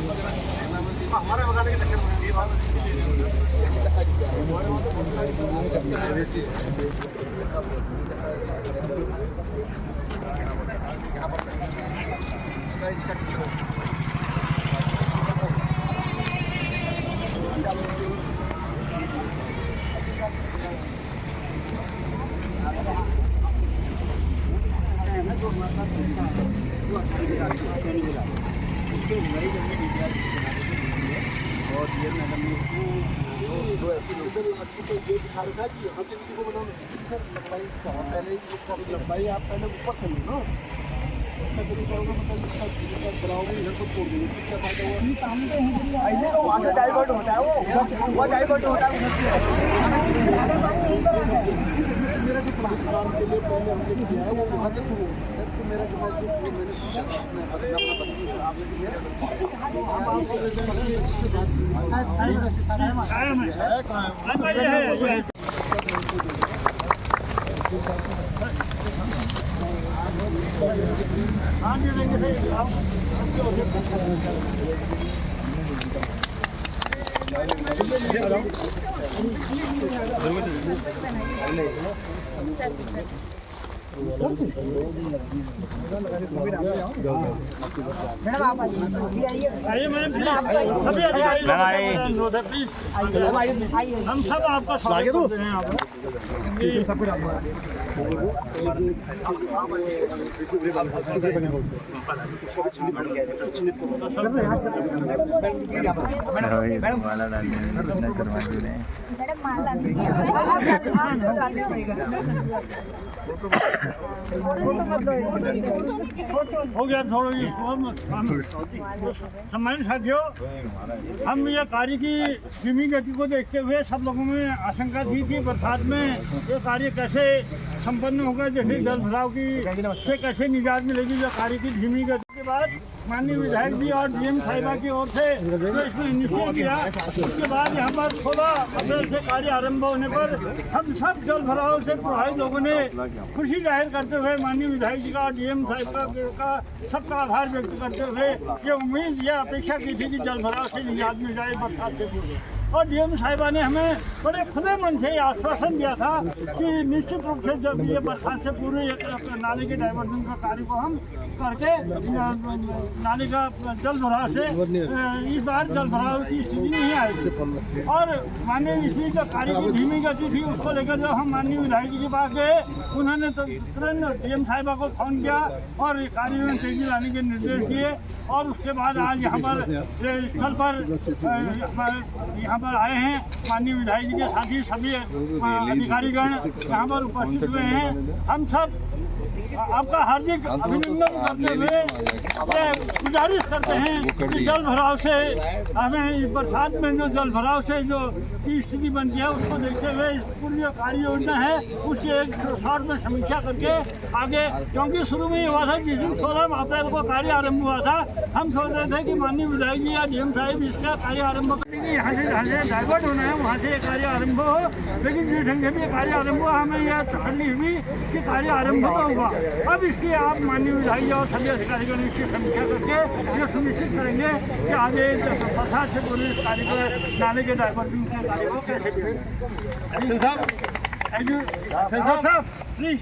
हमारे बताने के चक्कर में ये बात और ये मैडम ने दो ऐसी दिखा रखा कि यहाँ से को बनाओ सर लंबाई पहले लंबाई आप पहले ऊपर से लो ना मतलब इसका बनाओगे इधर को छोड़ देंगे क्या फायदा हुआ डाइवर्ट होता है वो डाइवर्ट होता है मेरा जो काम के लिए पहले हमने किया है वो वहाँ से शुरू तो मेरा जो हम सब आपका स्वागत करते हैं। हो गया थोड़ा सम्मानित साथियों, हम ये कार्य की धीमी गति को देखते हुए सब लोगों में आशंका थी कि बरसात में ये कार्य कैसे संपन्न होगा, जैसे जल भराव की से कैसे निजात मिलेगी। जो कार्य की धीमी गति के बाद माननीय विधायक जी और डीएम साहिबा की ओर से जो इसमें निश्चय किया, उसके बाद यहाँ पर 16 अप्रैल से कार्य आरंभ होने पर हम सब जल भराव से प्रभावित लोगों ने खुशी जाहिर करते हुए माननीय विधायक जी का डीएम साहिब का सबका आभार व्यक्त करते हुए ये उम्मीद या अपेक्षा की थी कि जल भराव से निजात मिल जाए बरसात से पूर्व। और डीएम साहिबा ने हमें बड़े खुले मन से आश्वासन दिया था कि निश्चित रूप से जब ये बरसात से पूरे नाले के डाइवर्जन का कार्य को हम करके नाले का जल भराव से इस बार जल भराव की स्थिति नहीं आएगी। और माननीय इसलिए जो कार्य की धीमी गति थी उसको लेकर जब हम माननीय विधायक जी के पास गए, उन्होंने तो तुरंत डीएम साहिबा को फोन किया और कार्य में तेजी लाने के निर्देश दिए। और उसके बाद आज यहाँ पर स्थल पर यहाँ पर आए हैं माननीय विधायक जी के साथ ही सभी अधिकारीगण यहाँ पर उपस्थित हुए हैं। हम सब आपका हार्दिक अभिनंदन करते हुए गुजारिश करते हैं कि जल भराव से हमें इस बरसात में जो जल भराव से जो की स्थिति बनती है उसको देखते हुए इस पूरी जो कार्य योजना है उसकी एक शॉर्ट में समीक्षा करके आगे, क्योंकि शुरू में ये हुआ था जिस दिन 16 अप्रैल को कार्य आरंभ हुआ था, हम सोच रहे थे कि माननीय विधायक जी या डीएम साहिब इसका कार्य आरंभ करेंगे, यहाँ से डाइवर्ट होना है वहाँ से कार्य आरंभ हो। लेकिन जिस ढंग से भी कार्य आरंभ हुआ हमें यह तसल्ली हुई कि कार्य आरंभ तो हुआ। अब इसकी आप माननीय विधायक और सभी अधिकारियों ने इसकी समीक्षा करके ये सुनिश्चित करेंगे कि आगे बरसात से पूरे कार्य को नाले के डाइवर्जन के कार्य को कैसे साहब प्लीज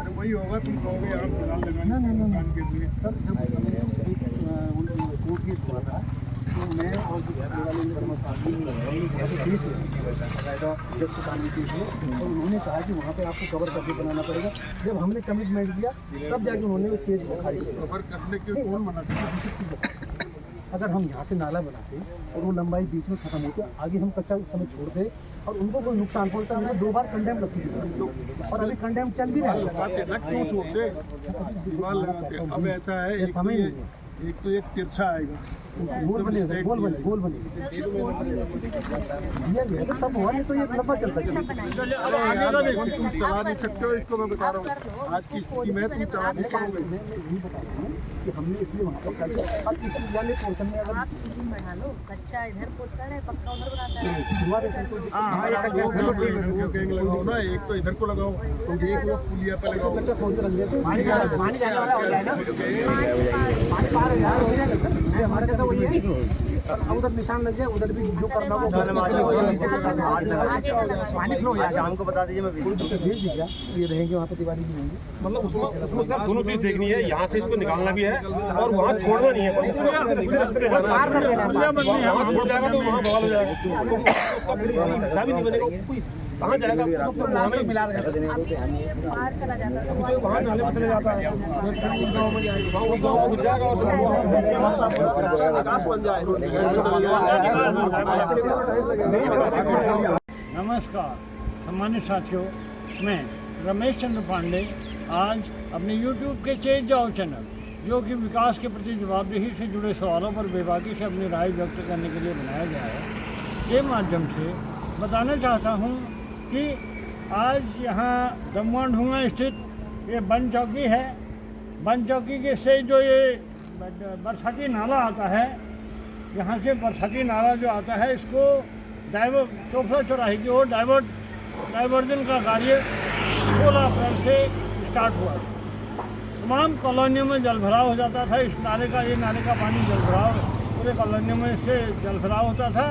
अरे वही होगा, तुम कहोगे आप फिलहाल लगाना दुकान के लिए। सर जब कोर्ट केस हुआ था तो मैं और और उन्होंने कहा कि वहाँ पे आपको कवर करके बनाना पड़ेगा। जब हमने कमिटमेंट दिया तब जाके उन्होंने उस केस को खारिज किया। कवर करने के कौन मना किया? अगर हम यहाँ से नाला बनाते और वो लंबाई बीच में खत्म होती, आगे हम कच्चा उस समय छोड़ते और उनको कोई नुकसान पहुँचता, मैंने 2 बार कंडेम रखी थी और अभी कंडेम चल भी रहा है। क्यों छोड़ते? अब ऐसा है, एक तो एक तिरछा आएगा, गोल बने ये तो सब हुआ नहीं तो ये लंबा चलता चलिए अब आगे का देखिए। तुम चला नहीं सकते हो इसको, मैं बता रहा हूँ आज की स्थिति में तुम चला नहीं पाओगे। मैं यही बता रहा हूँ कि हमने इसलिए वहाँ पर कल अब इस वाले पोर्शन में अगर आप इंजन बढ़ा लो, कच्चा इधर पोतता है, पक्का उधर बनाता है। हुआ रहता है तो हाँ, एक लगाओ ना, एक तो इधर को लगाओ, तो एक वो पुलिया पे लगाओ। कच्चा फोन से रख दिया पानी जाने वाला हो जाएगा, पानी पार हो जाएगा सर। ये हमारे साथ वही है, अब उधर निशान लग जाए, उधर भी जो करना वो पानी फ्लो हो जाएगा। शाम को बता दीजिए, मैं भेज दीजिएगा, ये रहेंगे वहाँ पर दिवाली भी होंगी। मतलब उसमें सर दोनों चीज देखनी है, यहाँ से इसको निकालना भी है और वहाँ छोड़ना नहीं है। वहाँ छोड़ जाएगा तो वहाँ बवाल हो जाएगा, ऐसा भी नहीं बनेगा। कोई कहाँ जाएगा मिला रहे बाहर चला जाता है। वहाँ नाले में चले जाता है, गाँव में जाएगा, गाँव घुस जाएगा और आकाश बन जाए। नमस्कार सम्मानित साथियों, मैं रमेश चंद्र पांडे आज अपने YouTube के चेंज जाओ चैनल, जो कि विकास के प्रति जवाबदेही से जुड़े सवालों पर बेबाकी से अपनी राय व्यक्त करने के लिए बनाया गया है, के माध्यम से बताना चाहता हूं कि आज यहाँ दमवान ढूंगा स्थित ये बन चौकी है। बन चौकी के से जो ये बरसाती नाला आता है, यहाँ से बरसाती नाला जो आता है, इसको चोपड़ा चौराहे की ओर डाइवर्जन का कार्य 16 अप्रैल से स्टार्ट हुआ। तमाम कॉलोनियों में जल भराव हो जाता था। इस नाले का पानी जल भराव पूरे कॉलोनियों में से जल भराव होता था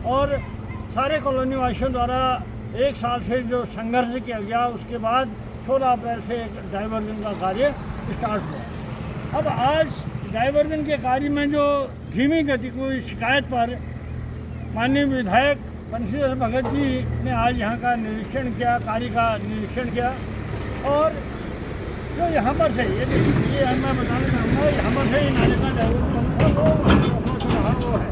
और सारे कॉलोनी वासियों द्वारा एक साल से जो संघर्ष किया गया, उसके बाद 16 अप्रैल से डाइवर्जन का कार्य स्टार्ट हुआ। अब आज डाइवर्जन के कार्य में जो धीमी गति की शिकायत पर माननीय विधायक बंशीधर भगत जी ने आज यहाँ का निरीक्षण किया, कार्य का निरीक्षण किया और जो यहाँ पर से ये मैं बताना चाहूँगा, यहाँ पर से नाले का डाइवर्जन वो है,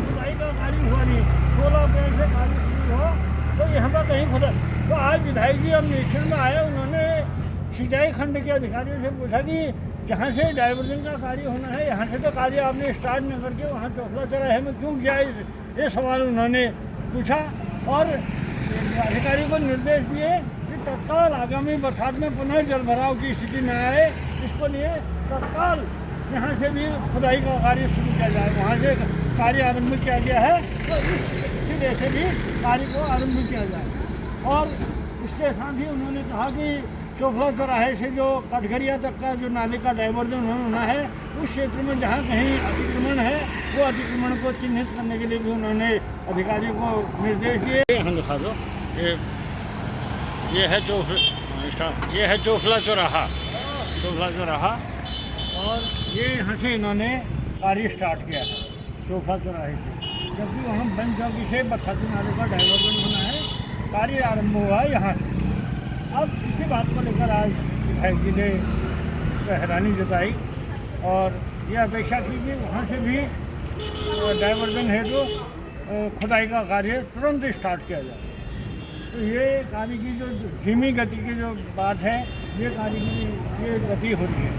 खुदाई का कार्य हुआ नहीं, 16 अप्रैल से कार्य शुरू हुआ तो यहाँ पर कहीं खुदा। तो आज विधायक जी अब निरीक्षण में आए, उन्होंने सिंचाई खंड के अधिकारियों से पूछा कि जहाँ से डाइवर्जन का कार्य होना है, यहाँ से तो कार्य आपने स्टार्ट न करके वहाँ चौखला चौराहे में क्यों किया, ये सवाल उन्होंने पूछा और अधिकारियों को निर्देश दिए कि तत्काल आगामी बरसात में पुनः जल भराव की स्थिति न आए, इसको लिए तत्काल यहाँ से भी खुदाई का कार्य शुरू किया जाए। वहाँ से कार्य आरंभ किया गया है तो इसी तरह से भी कार्य को आरंभ किया जाए। और इसके साथ ही उन्होंने कहा कि चोपड़ा चौराहे से जो कटघरिया तक का जो नाले का डाइवर्जन होना है, उस क्षेत्र में जहाँ कहीं अतिक्रमण है, वो अतिक्रमण को चिन्हित करने के लिए भी उन्होंने अधिकारियों को निर्देश दिए। यहाँ दिखा दो, ये है चोखला चौराहा और ये यहाँ से इन्होंने कार्य स्टार्ट किया है चोखला चौराहे से, जबकि वहाँ बन चौकी से बरसाती नाले का डाइवर्जन होना है, कार्य आरम्भ हुआ है यहाँ से। अब इसी बात को लेकर आज विधायक जी ने हैरानी जताई और ये अपेक्षा की कि वहाँ से भी डाइवर्जन है जो खुदाई का कार्य तुरंत स्टार्ट किया जाए। तो ये कार्य की जो धीमी गति की जो बात है, ये कार्य की ये गति हो रही है,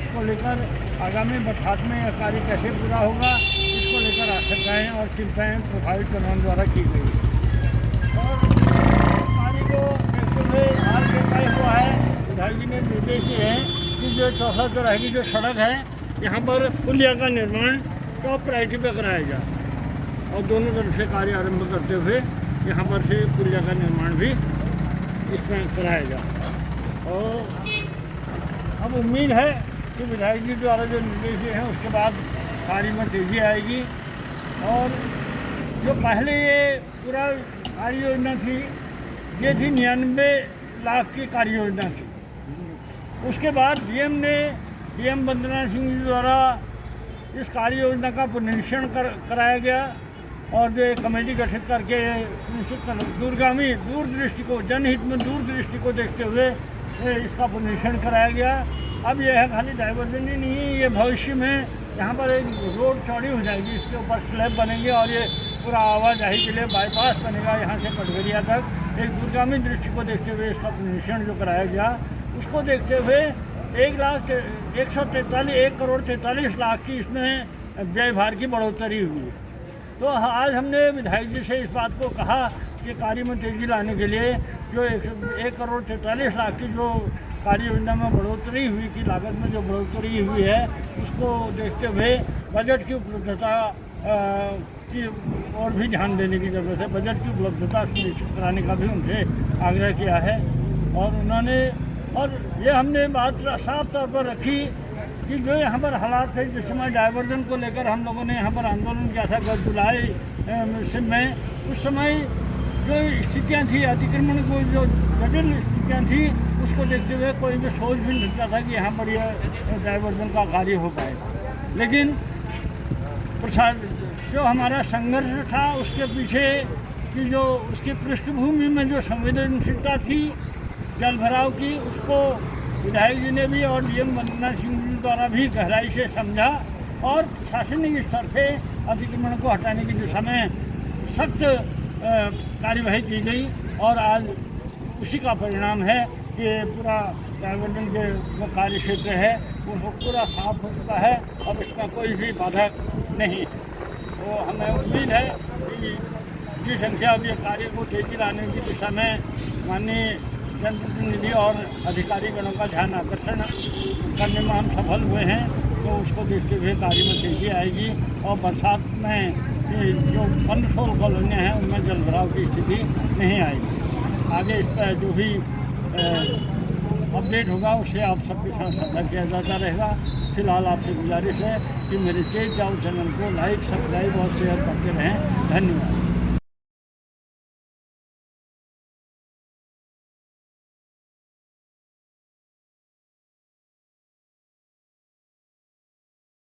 इसको लेकर आगामी बरसात में यह कार्य कैसे पूरा होगा, इसको लेकर आशंकाएँ और चिंताएँ प्रभावित जवान द्वारा की गई है। और कार्य को आज के तय हुआ है, विधायक जी ने निर्देश दिए हैं कि जो चौखला चौराहे की जो सड़क है, यहाँ पर पुलिया का निर्माण टॉप प्रायोरिटी पर कराया जाए और दोनों तरफ से कार्य आरंभ करते हुए यहाँ पर से पुलिया का निर्माण भी इसमें कराया जाए। और अब उम्मीद है कि विधायक जी द्वारा जो निर्देश दिए हैं उसके बाद कार्य में तेज़ी आएगी और जो पहले ये पूरा कार्य योजना थी, ये थी 99 लाख की कार्य योजना थी। उसके बाद डीएम वंदना सिंह जी द्वारा इस कार्य योजना का पुनरीक्षण कराया गया और जो एक कमेटी गठित करके निश्चित दूरदृष्टि को, जनहित में दूरदृष्टि को देखते हुए इसका पुनरीक्षण कराया गया। अब यह है खाली डाइवर्जन ही नहीं है, ये भविष्य में यहाँ पर एक रोड चौड़ी हो जाएगी, इसके ऊपर स्लैब बनेंगे और ये पूरा आवाजाही के लिए बाईपास बनेगा यहाँ से कटघरिया तक। एक दूरगामी दृष्टि को देखते हुए इसका पुनरीक्षण जो कराया गया, उसको देखते हुए 1 करोड़ 43 लाख की इसमें व्यय भार की बढ़ोतरी हुई है। तो आज हमने विधायक जी से इस बात को कहा कि कार्य में तेजी लाने के लिए जो 1 करोड़ 43 लाख की जो कार्य योजना में बढ़ोतरी हुई की लागत में जो बढ़ोतरी हुई है उसको देखते हुए बजट की उपलब्धता की और भी ध्यान देने की ज़रूरत है। बजट की उपलब्धता सुनिश्चित कराने का भी उनसे आग्रह किया है और उन्होंने और ये हमने बात साफ तौर पर रखी कि जो यहाँ पर हालात थे जिस समय डाइवर्जन को लेकर हम लोगों ने यहाँ पर आंदोलन किया था 10 जुलाई में, उस समय जो स्थितियाँ थी अतिक्रमण को जो जटिल स्थितियाँ थी उसको देखते हुए कोई भी सोच भी नहीं सकता था कि यहाँ पर यह डाइवर्जन का कार्य हो पाए। लेकिन प्रसाद जो हमारा संघर्ष था उसके पीछे की जो उसकी पृष्ठभूमि में जो संवेदनशीलता थी जल भराव की, उसको विधायक जी ने भी और डीएम वंदना सिंह जी द्वारा भी गहराई से समझा और प्रशासनिक स्तर से अतिक्रमण को हटाने की दिशा में सख्त कार्यवाही की गई और आज उसी का परिणाम है कि पूरा डाइवर्जन के जो कार्य क्षेत्र है वो पूरा साफ हो चुका है और इसमें कोई भी बाधक नहीं। तो हमें उम्मीद है कि जी संख्या अब ये कार्य को तेजी लाने की दिशा में माननीय जनप्रतिनिधि और अधिकारीगणों का ध्यान आकर्षण करने में हम सफल हुए हैं। तो उसको देखते हुए कार्य में तेजी आएगी और बरसात में जो 15 कॉलोनियाँ हैं उनमें जल भराव की स्थिति नहीं आएगी। आगे इस पर जो भी अपडेट होगा उसे आप सबके साथ साझा किया जाता रहेगा। फिलहाल आपसे गुजारिश है कि मेरे तेज जाओ चैनल को लाइक, सब्सक्राइब और शेयर करते रहें। धन्यवाद।